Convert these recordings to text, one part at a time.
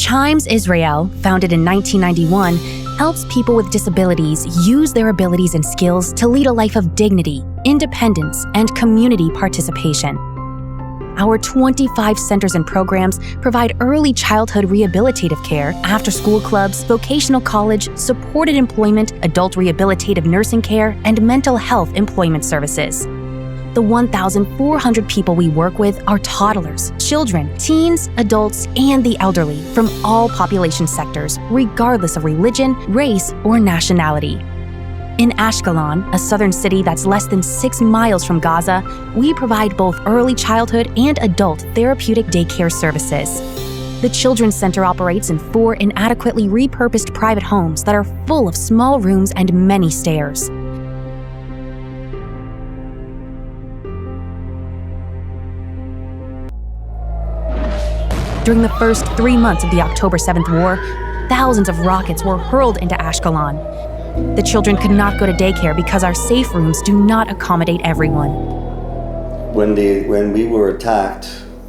Chimes Israel, founded in 1991, helps people with disabilities use their abilities and skills to lead a life of dignity, independence, and community participation. Our 25 centers and programs provide early childhood rehabilitative care, after-school clubs, vocational college, supported employment, adult rehabilitative nursing care, and mental health employment services. The 1,400 people we work with are toddlers, children, teens, adults, and the elderly from all population sectors, regardless of religion, race, or nationality. In Ashkelon, a southern city that's less than 6 miles from Gaza, we provide both early childhood and adult therapeutic daycare services. The Children's Center operates in 4 inadequately repurposed private homes that are full of small rooms and many stairs. During the first 3 months of the October 7th war, thousands of rockets were hurled into Ashkelon. The children could not go to daycare because our safe rooms do not accommodate everyone. When we were attacked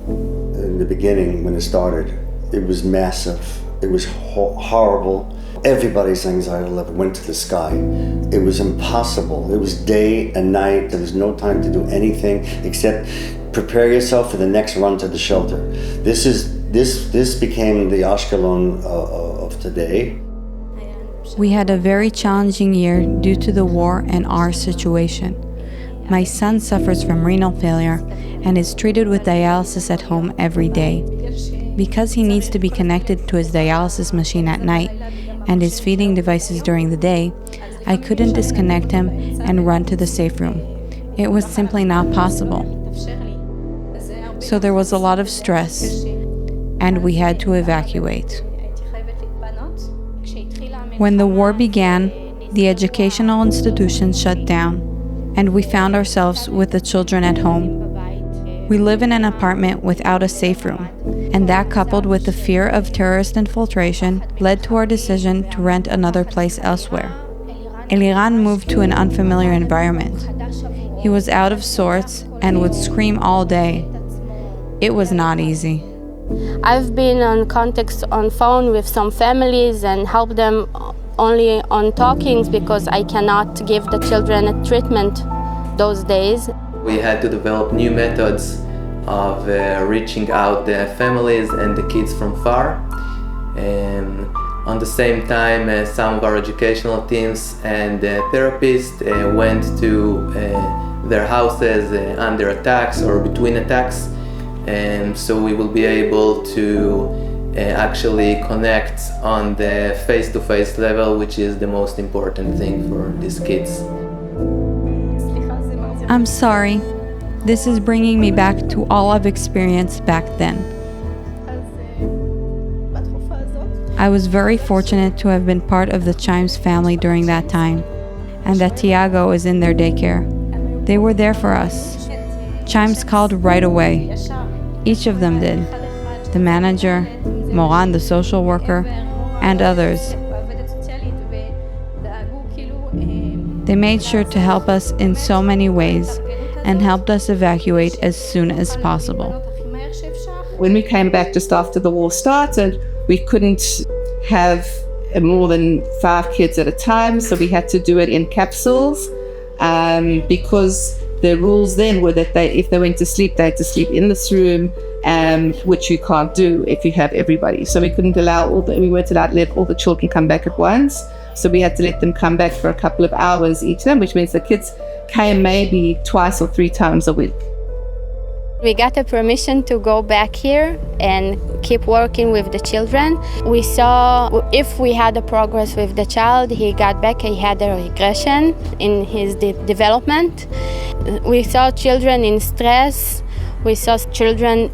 in the beginning, when it started, it was massive. It was horrible. Everybody's anxiety level went to the sky. It was impossible. It was day and night. There was no time to do anything except prepare yourself for the next run to the shelter. This became the Ashkelon of today. We had a very challenging year due to the war and our situation. My son suffers from renal failure and is treated with dialysis at home every day. Because he needs to be connected to his dialysis machine at night and his feeding devices during the day, I couldn't disconnect him and run to the safe room. It was simply not possible. So there was a lot of stress, and we had to evacuate. When the war began, the educational institutions shut down, and we found ourselves with the children at home. We live in an apartment without a safe room, and that, coupled with the fear of terrorist infiltration, led to our decision to rent another place elsewhere. Eliran moved to an unfamiliar environment. He was out of sorts and would scream all day. It was not easy. I've been on contact on phone with some families and help them only on talkings because I cannot give the children a treatment those days. We had to develop new methods of reaching out the families and the kids from far. And on the same time, some of our educational teams and therapists went to their houses under attacks or between attacks. And so we will be able to actually connect on the face-to-face level, which is the most important thing for these kids. I'm sorry. This is bringing me back to all I've experienced back then. I was very fortunate to have been part of the Chimes family during that time, and that Tiago is in their daycare. They were there for us. Chimes called right away. Each of them did. The manager, Moran, the social worker, and others. They made sure to help us in so many ways and helped us evacuate as soon as possible. When we came back just after the war started, we couldn't have more than 5 kids at a time, so we had to do it in capsules because the rules then were that if they went to sleep, they had to sleep in this room, which you can't do if you have everybody. So we couldn't we weren't allowed to let all the children come back at once. So we had to let them come back for a couple of hours each time, which means the kids came maybe 2 or 3 times a week. We got a permission to go back here and keep working with the children. We saw if we had a progress with the child, he got back, he had a regression in his development. We saw children in stress. We saw children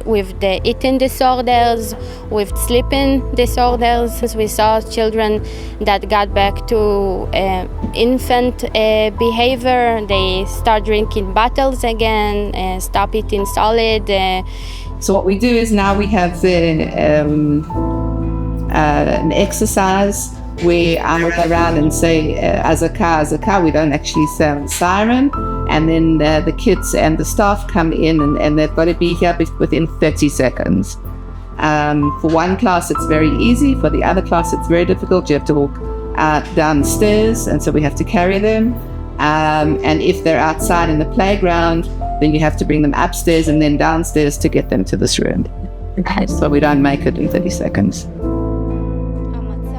with the eating disorders, with sleeping disorders. We saw children that got back to infant behavior. They start drinking bottles again, stop eating solid. So what we do is now we have an exercise where I look around and say, Azaka, we don't actually sound siren. And then the kids and the staff come in and they've got to be here within 30 seconds. For one class, it's very easy. For the other class, it's very difficult. You have to walk downstairs, and so we have to carry them. And if they're outside in the playground, then you have to bring them upstairs and then downstairs to get them to this room. So we don't make it in 30 seconds.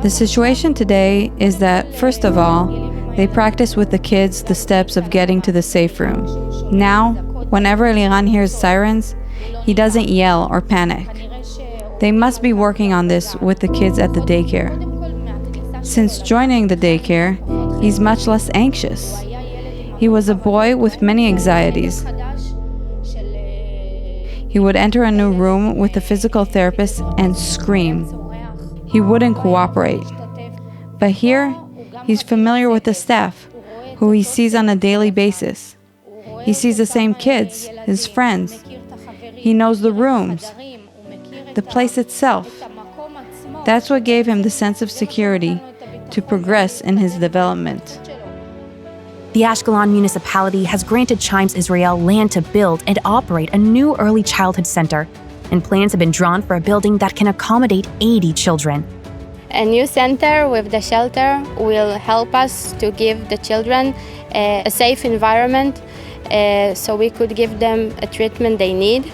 The situation today is that, first of all, they practice with the kids the steps of getting to the safe room. Now, whenever Eliran hears sirens, he doesn't yell or panic. They must be working on this with the kids at the daycare. Since joining the daycare, he's much less anxious. He was a boy with many anxieties. He would enter a new room with a physical therapist and scream. He wouldn't cooperate. But here, he's familiar with the staff, who he sees on a daily basis. He sees the same kids, his friends. He knows the rooms, the place itself. That's what gave him the sense of security to progress in his development. The Ashkelon municipality has granted Chimes Israel land to build and operate a new early childhood center, and plans have been drawn for a building that can accommodate 80 children. A new center with the shelter will help us to give the children a safe environment so we could give them a treatment they need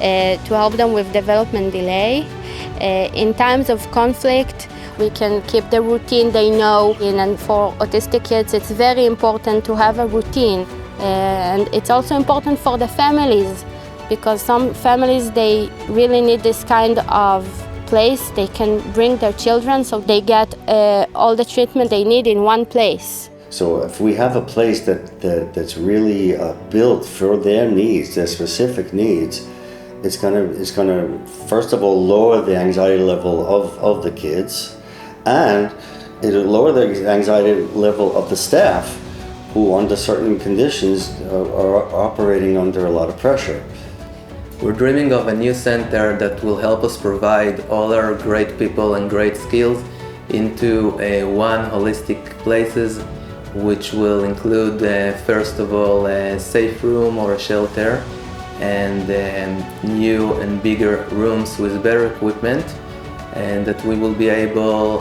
to help them with development delay. In times of conflict, we can keep the routine they know. And for autistic kids, it's very important to have a routine. And it's also important for the families, because some families, they really need this kind of place. They can bring their children so they get all the treatment they need in one place. So if we have a place that's really built for their needs, their specific needs, it's gonna first of all lower the anxiety level of the kids, and it'll lower the anxiety level of the staff, who under certain conditions are operating under a lot of pressure. We're dreaming of a new center that will help us provide all our great people and great skills into one holistic places, which will include first of all a safe room or a shelter, and new and bigger rooms with better equipment, and that we will be able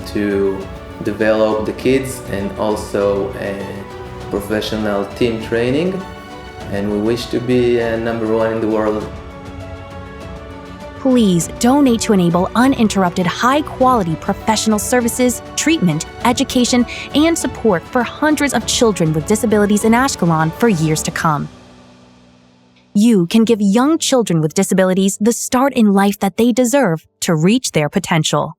to develop the kids and also professional team training, and we wish to be #1 in the world. Please donate to enable uninterrupted, high-quality professional services, treatment, education, and support for hundreds of children with disabilities in Ashkelon for years to come. You can give young children with disabilities the start in life that they deserve to reach their potential.